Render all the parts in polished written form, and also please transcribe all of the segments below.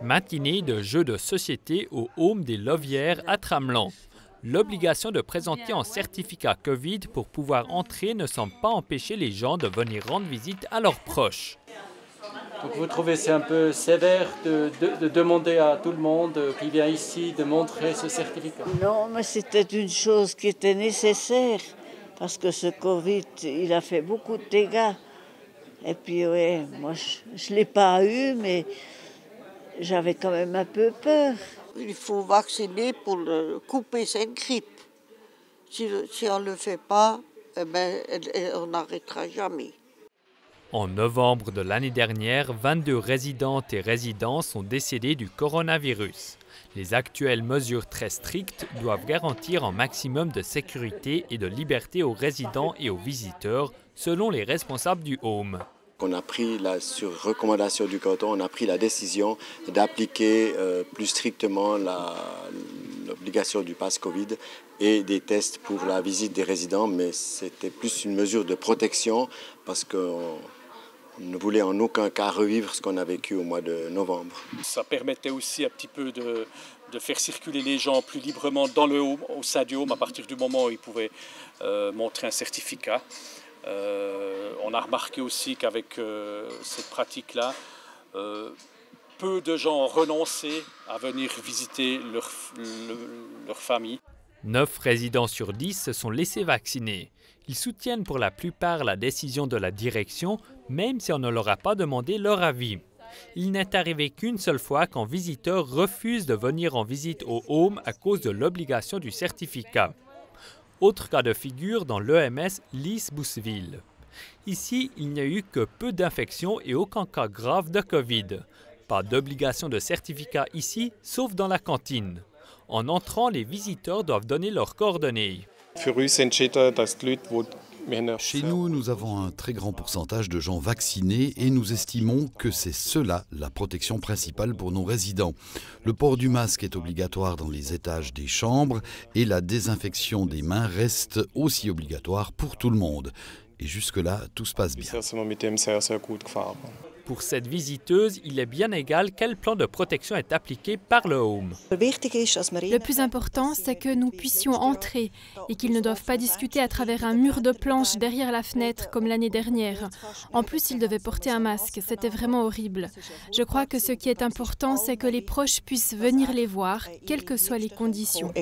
Matinée de jeux de société au Home des Lovières à Tramelan. L'obligation de présenter un certificat COVID pour pouvoir entrer ne semble pas empêcher les gens de venir rendre visite à leurs proches. Donc vous trouvez c'est un peu sévère de demander à tout le monde qui vient ici de montrer ce certificat? Non, mais c'était une chose qui était nécessaire parce que ce Covid, il a fait beaucoup de dégâts. Et puis ouais, moi je ne l'ai pas eu, mais j'avais quand même un peu peur. Il faut vacciner pour couper cette grippe. Si on ne le fait pas, eh ben, on n'arrêtera jamais. En novembre de l'année dernière, 22 résidentes et résidents sont décédés du coronavirus. Les actuelles mesures très strictes doivent garantir un maximum de sécurité et de liberté aux résidents et aux visiteurs, selon les responsables du Home. On a pris, sur recommandation du canton, on a pris la décision d'appliquer plus strictement l'obligation du pass Covid et des tests pour la visite des résidents, mais c'était plus une mesure de protection parce qu'on ne voulait en aucun cas revivre ce qu'on a vécu au mois de novembre. Ça permettait aussi un petit peu de faire circuler les gens plus librement dans le Home, au sein du Home, à partir du moment où ils pouvaient montrer un certificat. On a remarqué aussi qu'avec cette pratique-là, peu de gens ont renoncé à venir visiter leur famille. 9 résidents sur 10 se sont laissés vacciner. Ils soutiennent pour la plupart la décision de la direction, même si on ne leur a pas demandé leur avis. Il n'est arrivé qu'une seule fois qu'un visiteur refuse de venir en visite au Home à cause de l'obligation du certificat. Autre cas de figure dans l'EMS Lys-Bousseville. Ici, il n'y a eu que peu d'infections et aucun cas grave de COVID. Pas d'obligation de certificat ici, sauf dans la cantine. En entrant, les visiteurs doivent donner leurs coordonnées. Chez nous, nous avons un très grand pourcentage de gens vaccinés et nous estimons que c'est cela la protection principale pour nos résidents. Le port du masque est obligatoire dans les étages des chambres et la désinfection des mains reste aussi obligatoire pour tout le monde. Et jusque-là, tout se passe bien. Pour cette visiteuse, il est bien égal quel plan de protection est appliqué par le Home. Le plus important, c'est que nous puissions entrer et qu'ils ne doivent pas discuter à travers un mur de planches derrière la fenêtre comme l'année dernière. En plus, ils devaient porter un masque. C'était vraiment horrible. Je crois que ce qui est important, c'est que les proches puissent venir les voir, quelles que soient les conditions.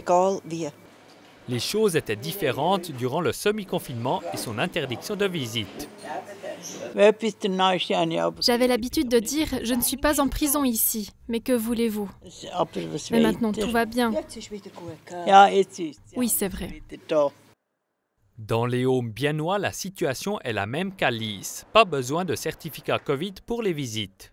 Les choses étaient différentes durant le semi-confinement et son interdiction de visite. J'avais l'habitude de dire « je ne suis pas en prison ici, mais que voulez-vous ?» Mais maintenant, tout va bien. Oui, c'est vrai. Dans les Homes biennois, la situation est la même qu'à Lys. Pas besoin de certificat COVID pour les visites.